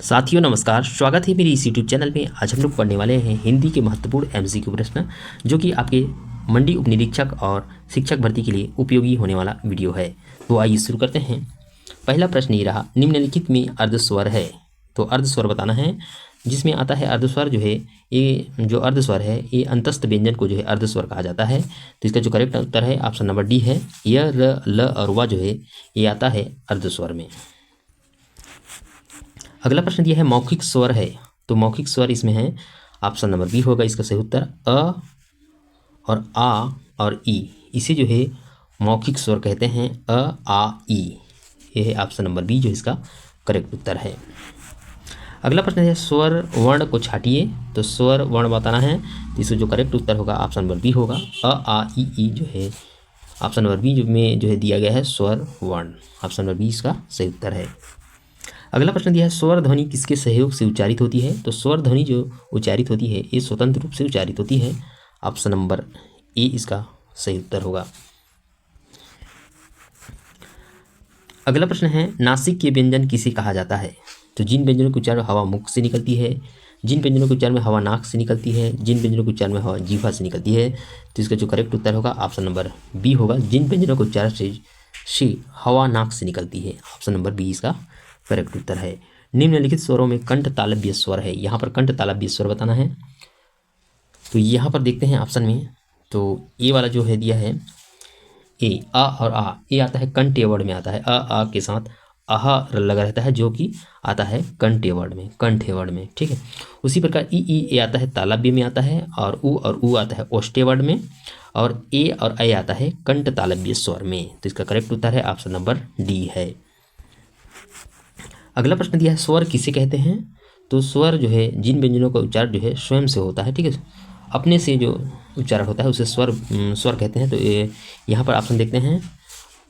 साथियों नमस्कार, स्वागत है मेरी इस यूट्यूब चैनल में। आज हम लोग पढ़ने वाले हैं हिंदी के महत्वपूर्ण एमसीक्यू प्रश्न, जो कि आपके मंडी उप निरीक्षक और शिक्षक भर्ती के लिए उपयोगी होने वाला वीडियो है। तो आइए शुरू करते हैं। पहला प्रश्न ये रहा, निम्नलिखित में अर्धस्वर है। तो अर्धस्वर बताना है, जिसमें आता है अर्धस्वर जो है, ये जो अर्धस्वर है ये अंतस्थ व्यंजन को जो है अर्धस्वर कहा जाता है। तो इसका जो करेक्ट उत्तर है ऑप्शन नंबर डी है। य, र, ल और व जो है ये आता है अर्धस्वर में। अगला प्रश्न दिया है मौखिक स्वर है। तो मौखिक स्वर इसमें है, ऑप्शन नंबर बी होगा इसका सही उत्तर। अ और आ और ई, इसे जो है मौखिक स्वर कहते हैं। अ, आ, ई, ये है ऑप्शन नंबर बी जो इसका करेक्ट उत्तर है। अगला प्रश्न है स्वर वर्ण को छाटिए। तो स्वर वर्ण बताना है, तो इसका जो करेक्ट उत्तर होगा ऑप्शन नंबर बी होगा। अ, आ, ई जो है ऑप्शन नंबर बी जो में जो है दिया गया है स्वर वर्ण, ऑप्शन नंबर बी इसका सही उत्तर है। अगला प्रश्न दिया है स्वर ध्वनि किसके सहयोग से उच्चारित होती है। तो स्वर ध्वनि जो उच्चारित होती है ये स्वतंत्र रूप से उच्चारित होती है, ऑप्शन नंबर ए इसका सही उत्तर होगा। अगला प्रश्न है नासिक के व्यंजन किसे कहा जाता है। तो जिन व्यंजनों के उच्चारण हवा मुख से निकलती है, जिन व्यंजनों के उच्चारण में हवा नाक से निकलती है, जिन व्यंजनों के उच्चारण में हवा जीवा से निकलती है, तो इसका जो करेक्ट उत्तर होगा ऑप्शन नंबर बी होगा। जिन व्यंजनों के उच्चारण से हवा नाक से निकलती है, ऑप्शन नंबर बी इसका करेक्ट उत्तर है। निम्नलिखित स्वरों में कंठ तालव्य स्वर है। यहाँ पर कंठ तालव्य स्वर बताना है। तो यहाँ पर देखते हैं ऑप्शन में, तो ए वाला जो है दिया है ए, आ और आ, ये आता है कंठ्य वर्ण में आता है। अ, आ के साथ आह लगा रहता है, जो कि आता है कंठ्य वर्ण में, कंठ्य वर्ण में, ठीक है। उसी प्रकार ई, ये आता है तालव्य में आता है, और उ आता है ओष्ठ्य वर्ण में, और ए और ऐ आता है कंठ तालव्य स्वर में। तो इसका करेक्ट उत्तर है ऑप्शन नंबर डी है। अगला प्रश्न दिया है स्वर किसे कहते हैं। तो स्वर जो है जिन व्यंजनों का उच्चारण जो है स्वयं से होता है, ठीक है, अपने से जो उच्चारण होता है उसे स्वर कहते हैं। तो यहाँ पर ऑप्शन देखते हैं,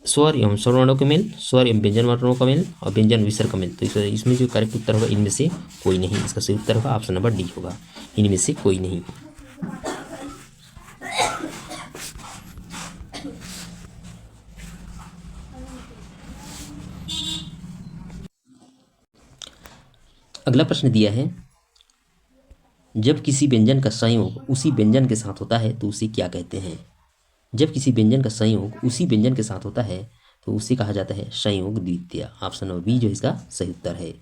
स्वर एवं स्वर वर्णों का मेल, स्वर एवं व्यंजन वर्णों का मेल, और व्यंजन विसर्ग का मेल। तो इसमें जो करेक्ट उत्तर होगा इनमें से कोई नहीं, इसका सही उत्तर होगा ऑप्शन नंबर डी होगा, इनमें से कोई नहीं। अगला प्रश्न दिया है जब किसी व्यंजन का संयोग उसी व्यंजन के साथ होता है तो उसे क्या कहते हैं। जब किसी व्यंजन का संयोग उसी व्यंजन के साथ होता है तो उसे कहा जाता है संयोग द्वितीय, ऑप्शन नंबर बी जो इसका सही उत्तर है।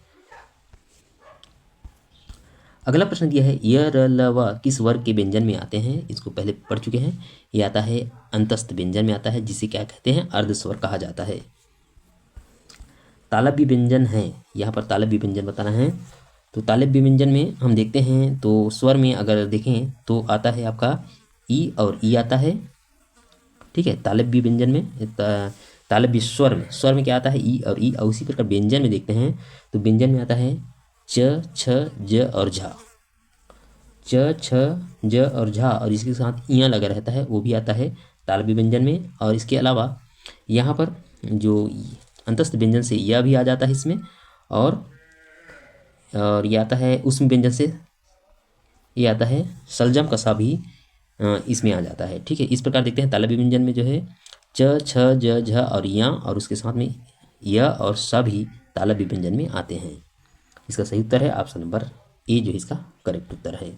अगला प्रश्न दिया है य, र, ल, व किस वर्ग के व्यंजन में आते हैं। इसको पहले पढ़ चुके हैं। ये आता है अंतस्थ व्यंजन में आता है, जिसे क्या कहते हैं अर्धस्वर कहा जाता है। तालव्य व्यंजन है, यहाँ पर तालव्य व्यंजन बताना है। तो तालव्य व्यंजन में हम देखते हैं, तो स्वर में अगर देखें तो आता है आपका ई और ई आता है, ठीक है। तालव्य व्यंजन में तालव्य स्वर में क्या आता है ई और ई, और उसी प्रकार व्यंजन में देखते हैं तो व्यंजन में आता है च, छ, ज और झा, च, छ, ज और झा, और इसके साथ इया लगा रहता है, वो भी आता है तालव्य व्यंजन में। और इसके अलावा यहाँ पर जो अंतस्थ व्यंजन से यह भी आ जाता है इसमें, और ये आता है उष्म व्यंजन से, ये आता है सलजम कसा भी इसमें आ जाता है, ठीक है। इस प्रकार देखते हैं तालव्य व्यंजन में जो है च, छ, ज, झ और या, और उसके साथ में य और स भी तालव्य व्यंजन में आते हैं। इसका सही उत्तर है ऑप्शन नंबर ए जो इसका करेक्ट उत्तर है।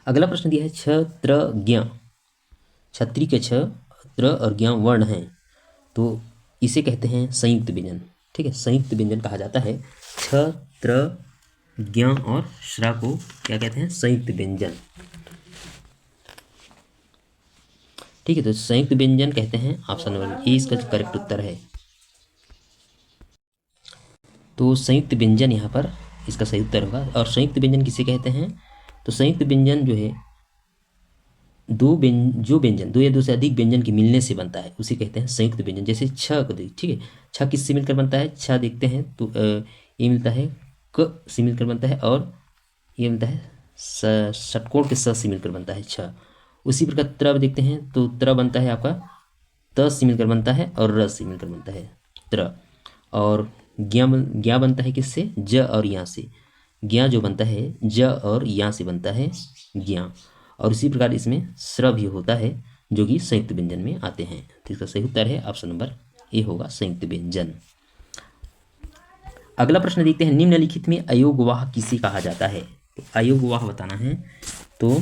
अगला प्रश्न दिया है छ, त्र, ज्ञ, छत्री के छ, त्र और ज्ञ वर्ण हैं, तो इसे कहते हैं संयुक्त व्यंजन, ठीक है। संयुक्त व्यंजन कहा जाता है। छ, त्र, ज्ञ और श्रा को क्या कहते हैं, संयुक्त व्यंजन, ठीक है। तो संयुक्त व्यंजन कहते हैं, ऑप्शन नंबर ए इसका करेक्ट उत्तर है। तो संयुक्त व्यंजन यहाँ पर इसका सही उत्तर होगा। और संयुक्त व्यंजन किसे कहते हैं। तो संयुक्त व्यंजन जो है दो व्यंजन दो या दो से अधिक व्यंजन के मिलने से बनता है उसे कहते हैं संयुक्त व्यंजन। जैसे छ को देख, ठीक है, छ किससे मिलकर बनता है, छ देखते हैं तो ये मिलता है क से मिलकर बनता है, और ये मिलता है षटकोण के स से मिलकर बनता है छ। उसी प्रकार त्र देखते हैं तो त्र बनता है आपका त से मिलकर बनता है, और र से मिलकर बनता है त्र। और ज्ञा बनता है किससे, ज और या से, ज्ञा जो बनता है ज और या से बनता है ज्ञा। और इसी प्रकार इसमें स्र भी होता है, जो कि संयुक्त व्यंजन में आते हैं। तो इसका सही उत्तर है ऑप्शन नंबर ए होगा संयुक्त व्यंजन। अगला प्रश्न देखते हैं, निम्नलिखित में अयोगवाह किसे कहा जाता है। तो अयोगवाह बताना है। तो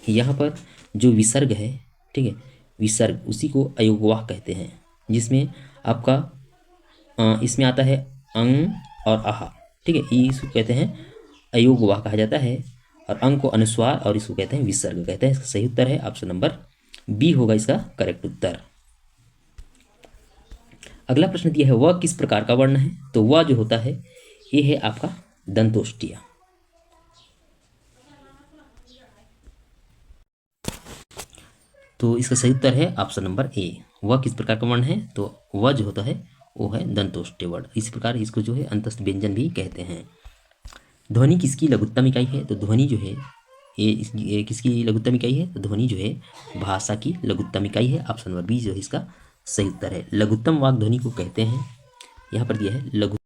यहाँ पर जो विसर्ग है, ठीक है, विसर्ग उसी को अयोगवाह कहते हैं, जिसमें आपका इसमें आता है अंग और आहा, ठीक है, इसको कहते हैं अयोगवाह कहा जाता है। और अंग को अनुस्वार और इसको कहते हैं विसर्ग कहते हैं। इसका सही उत्तर है ऑप्शन नंबर बी होगा इसका करेक्ट उत्तर। अगला प्रश्न दिया है, वह किस प्रकार का वर्ण है। तो वह जो होता है ये है आपका दंतोष्टिया। तो इसका सही उत्तर है ऑप्शन नंबर ए, वह किस प्रकार का वर्ण है। तो वह जो होता है वो है दंतोष्ट्य वर्ण। इस प्रकार इसको जो है अंतस्थ व्यंजन भी कहते हैं। ध्वनि किसकी लघुत्तम इकाई है। तो ध्वनि जो है ये किसकी लघुत्तम इकाई है। तो ध्वनि जो है भाषा की लघुत्तम इकाई है। ऑप्शन नंबर बी जो है इसका सही उत्तर है। लघुत्तम वाक् ध्वनि को कहते हैं, यहाँ पर दिया है लघु,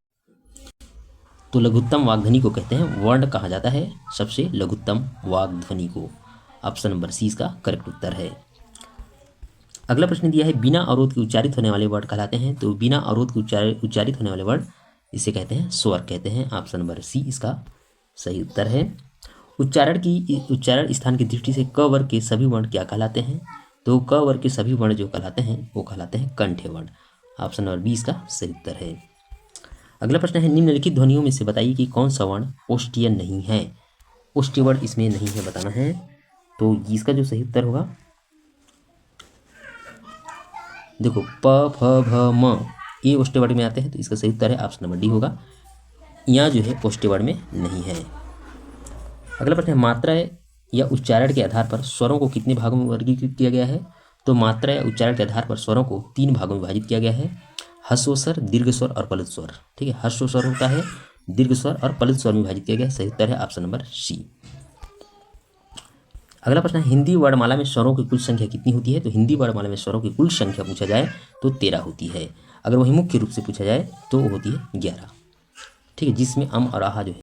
तो लघुत्तम वाक् ध्वनि को कहते हैं वर्ण कहा जाता है सबसे लघुत्तम वाक् ध्वनि को। ऑप्शन नंबर सी इसका करेक्ट उत्तर है। अगला प्रश्न दिया है, बिना अवरोध के उच्चारित होने वाले वर्ड कहलाते हैं। तो बिना अवरोध के उच्चारित होने वाले वर्ड इसे कहते हैं स्वर कहते हैं। ऑप्शन नंबर सी इसका सही उत्तर है। उच्चारण स्थान की दृष्टि से क वर्ग के सभी वर्ण क्या कहलाते हैं। तो क वर्ग के सभी वर्ण जो कहलाते हैं वो कहलाते हैं कंठ्य वर्ण। ऑप्शन नंबर बी इसका सही उत्तर है। अगला प्रश्न है, निम्नलिखित ध्वनियों में से बताइए कि कौन सा वर्ण ओष्ठीय नहीं है। ओष्ठीय वर्ण इसमें नहीं है बताना है। तो इसका जो सही उत्तर होगा, देखो प फ भ म ये ओष्ठ्य वर्ण में आते हैं। तो इसका सही उत्तर है ऑप्शन नंबर डी होगा, यहाँ जो है ओष्ठ्य वर्ण में नहीं है। अगला प्रश्न है, मात्रा या उच्चारण के आधार पर स्वरों को कितने भागों में वर्गीकृत किया गया है। तो मात्रा या उच्चारण के आधार पर स्वरों को 3 भागों में विभाजित किया गया है, ह्रस्व स्वर, दीर्घ स्वर और पलित स्वर। ठीक है, ह्रस्व स्वर होता है, दीर्घ स्वर और पलित स्वर में विभाजित किया गया है। सही उत्तर है ऑप्शन नंबर सी। अगला प्रश्न है, हिंदी वर्णमाला में स्वरों की कुल संख्या कितनी होती है। तो हिंदी वर्णमाला में स्वरों की कुल संख्या पूछा जाए तो 13 होती है। अगर वही मुख्य रूप से पूछा जाए तो वो होती है 11। ठीक है, जिसमें अम और आहा जो है